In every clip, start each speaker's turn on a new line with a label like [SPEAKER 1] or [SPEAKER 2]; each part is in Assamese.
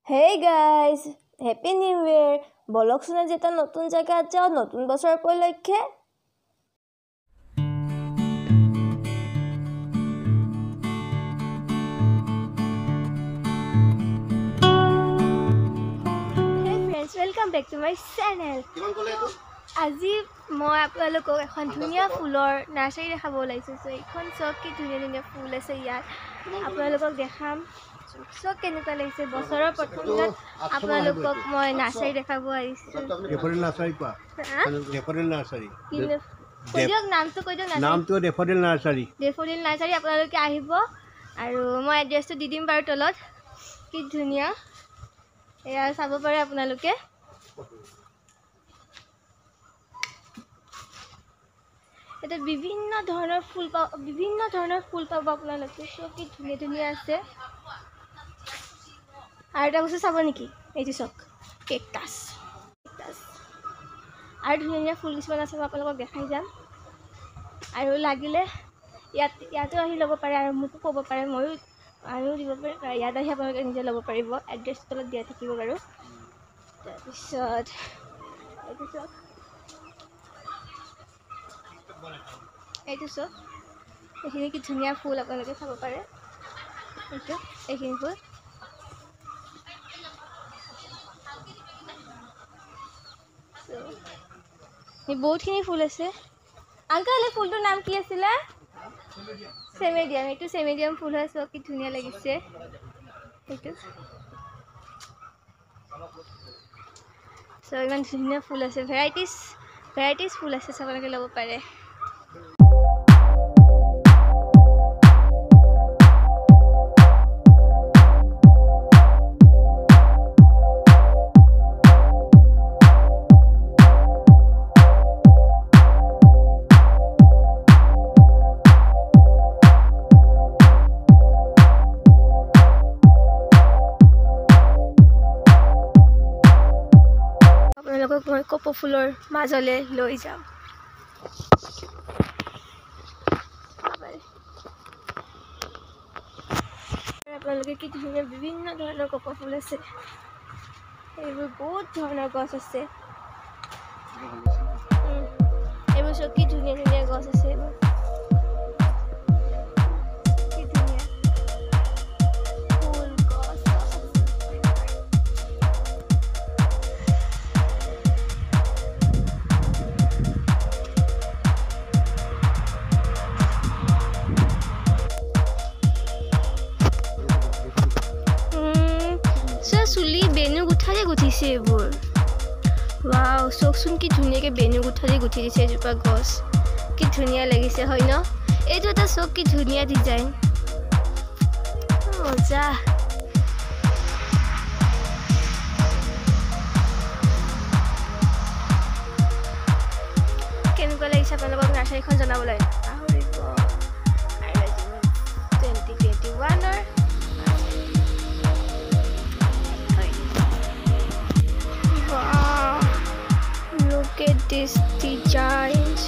[SPEAKER 1] Hey guys, Happy New Year! বলক শুনে যেটা নতুন জায়গাত যাও নতুন বছৰ উপলক্ষে Hey friends, welcome back to my channel. আজি মই আপোনালোকক এখন ধুনীয়া ফুলৰ নাৰ্সাৰী দেখাব ওলাইছো সো এখন চক কি ধুনীয়া ফুল আছে ইয়াত আপোনালোকক দেখাম সব কেনেকুৱা লাগিছে বছৰৰ প্ৰথম দিনত আপোনালোকক মই নাৰ্সাৰী দেখাব আহিছো
[SPEAKER 2] ডেফোডিল নাৰ্সাৰী কোৱা ডেফোডিল নাৰ্সাৰী
[SPEAKER 1] কইদিয়ক নামটো কইদিয়ক
[SPEAKER 2] নামটো ডেফোডিল নাৰ্সাৰী
[SPEAKER 1] আপোনালোকে আহিব আৰু মই এড্ৰেছটো দি দিম বাৰু তলত কি ধুনীয়া এয়া চাব পাৰে আপোনালোকে এটা বিভিন্ন ধৰণৰ ফুল পাব আপোনালোকে সব কি ধুনীয়া আছে আৰু এটা বস্তু চাব নেকি এইটো চক কেকটাছ আৰু ধুনীয়া ফুল কিছুমান আছে মই আপোনালোকক দেখাই যাম আৰু লাগিলে ইয়াতো আহি ল'ব পাৰে আৰু মোকো ক'ব পাৰে ময়ো দিব পাৰে ইয়াত আহি আপোনালোকে নিজে ল'ব পাৰিব এড্ৰেছ তলত দিয়া থাকিব বাৰু তাৰপিছত এইটো চক এইখিনি কি ধুনীয়া ফুল আপোনালোকে চাব পাৰে এইখিনি ফুল বহুতখিনি ফুল আছে আংকল এই ফুলটোৰ নাম কি আছিলে সেমেডিয়াম এইটো সেমেডিয়াম ফুল হয় সব কি ধুনীয়া লাগিছে এইটো সব ইমান ধুনীয়া ফুল আছে ভেৰাইটিজ ফুল আছে সবলৈকে ল'ব পাৰে আপোনালোকক মই কপৌ ফুলৰ মাজলৈ লৈ যাম আপোনালোকে কি ধুনীয়া বিভিন্ন ধৰণৰ কপৌ ফুল আছে এইবোৰ বহুত ধৰণৰ গছ আছে এইবোৰ চব কি ধুনীয়া গছ আছে এইবোৰ চুলি বেনু গুঠাৰে গুঠিছে এইবোৰ ৱাও চকচোন কি ধুনীয়াকৈ বেনু গুঠাৰে গুঠি দিছে এজোপা গছ কি ধুনীয়া লাগিছে হয় ন এইটো এটা চক কি ধুনীয়া ডিজাইন মজা কেনেকুৱা লাগিছে আপোনালোকক নাৰ্চাৰীখন জনাবলৈ পাহৰিব 2021ৰ Look at this designs.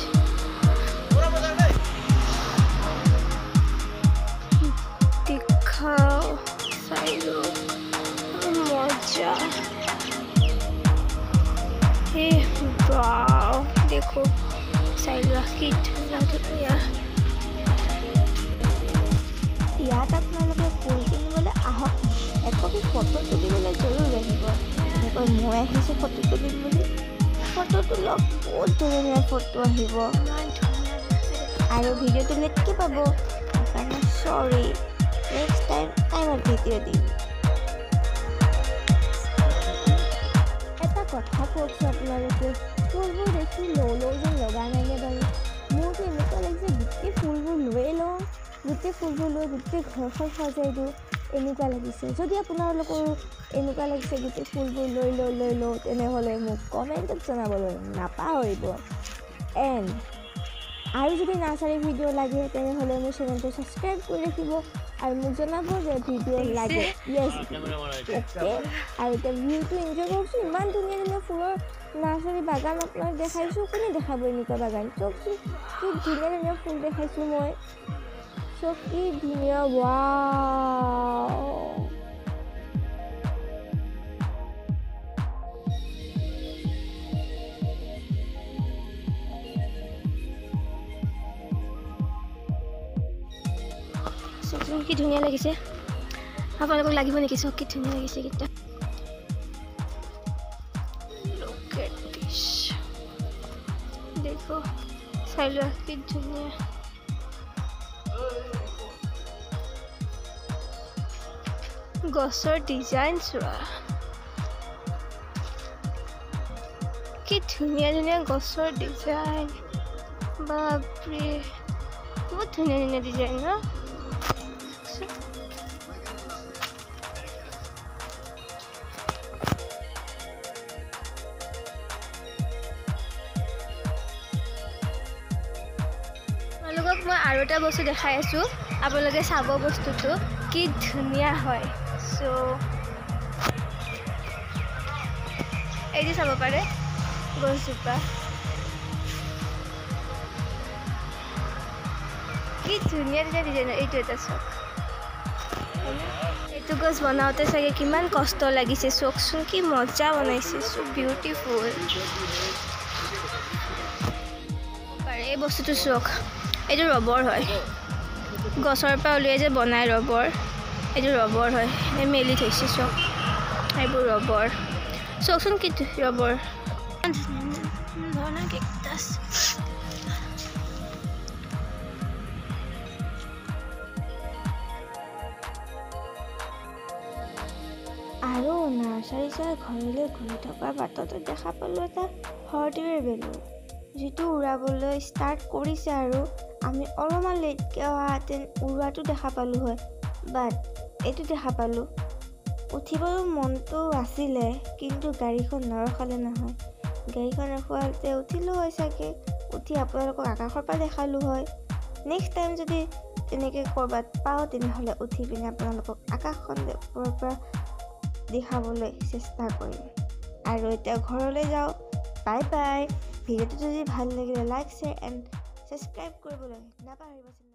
[SPEAKER 1] दिखाओ साइलो मजा हे वाव देखो साइलो की धुनिया ইয়াত আপোনালোকে ফুল কিনিবলৈ আহক একপি ফটো তুলিবলৈ জৰুৰ আহিব মই আহিছোঁ ফটো তুলিম বুলি ফটো তোলক বহুত ধুনীয়া ফটো আহিব আৰু ভিডিঅ'টো লেটকৈ পাব সেইকাৰণে চৰি নেক্সট টাইমত ভিডিঅ' দিম এটা কথা কওকচোন আপোনালোকে ফুলবোৰ দেখি লওঁ যেন লগা নাইনে বাৰু মোৰতো এনেকুৱা লাগিছে গোটেই ফুলবোৰ লৈয়ে লওঁ গোটেই ফুলবোৰ লৈ গোটেই ঘৰখন সজাই দিওঁ এনেকুৱা লাগিছে যদি আপোনালোকৰো এনেকুৱা লাগিছে গোটেই ফুলবোৰ লৈ লওঁ তেনেহ'লে মোক কমেণ্টত জনাবলৈ নাপাহৰিব এণ্ড আৰু যদি নাৰ্চাৰী ভিডিঅ' লাগে তেনেহ'লে মোৰ চেনেলটো ছাবস্ক্ৰাইব কৰি ৰাখিব আৰু মোক জনাব যে ভিডিঅ' লাগে য়েছ অ'কে আৰু এতিয়া ভিউটো এনজয় কৰকচোন ইমান ধুনীয়া ফুলৰ নাৰ্চাৰী বাগান আপোনাক দেখাইছোঁ কোনে দেখাব এনেকুৱা বাগান চাওকচোন কি ধুনীয়া ফুল দেখাইছোঁ মই চব কি ধুনীয়া ৱাও চাওকচোন কি ধুনীয়া লাগিছে আপোনালোকক লাগিব নেকি চাওক কি ধুনীয়া লাগিছে এইকেইটা Look at this. দেখো চাই লোৱা কি ধুনীয়া গছৰ ডিজাইন চোৱা কি ধুনীয়া ধুনীয়া গছৰ ডিজাইন বাপৰে বহুত ধুনীয়া ধুনীয়া ডিজাইন ন আপোনালোকক মই আৰু এটা বস্তু দেখাই আছোঁ আপোনালোকে চাব বস্তুটো কি ধুনীয়া হয় চ' এই যে চাব পাৰে গছজোপা কি ধুনীয়া ধুনীয়া ডিজাইন এইটো এটা চাওক এইটো গছ বনাওঁতে চাগে কিমান কষ্ট লাগিছে চাওকচোন কি মজা বনাইছে চ' বিউটিফুল এই বস্তুটো চাওক এইটো ৰবৰ হয় গছৰ পৰা উলিয়াই যে বনায় ৰবৰ এইটো ৰবৰ হয় এই মেলি থৈছে চাওক এইবোৰ ৰবৰ চাওকচোন কি ৰবৰ ধৰণৰ কেকটাছ আৰু নাৰ্চাৰী চাই ঘৰলৈ ঘূৰি থকাৰ বাটতে দেখা পালোঁ এটা হৰ্টিৱেৰ বেলুন যিটো উৰাবলৈ ষ্টাৰ্ট কৰিছে আৰু আমি অলপমান লেটকৈ অহাহেঁতেন উৰোৱাটো দেখা পালোঁ হয় বাট এইটো দেখা পালোঁ উঠিবলৈ মনটো আছিলে কিন্তু গাড়ীখন নৰখালে নহয় গাড়ীখন ৰখোৱাতে উঠিলোঁ হয় চাগে উঠি আপোনালোকক আকাশৰ পৰা দেখালোঁ হয় নেক্সট টাইম যদি তেনেকৈ ক'ৰবাত পাওঁ তেনেহ'লে উঠি পিনে আপোনালোকক আকাশখন ওপৰৰ পৰা দেখাবলৈ চেষ্টা কৰিম আৰু এতিয়া ঘৰলৈ যাওঁ বাই বাই ভিডিঅ'টো যদি ভাল লাগিলে লাইক শ্বেয়াৰ এণ্ড ছাবস্ক্ৰাইব কৰিবলৈ নাপাহৰিব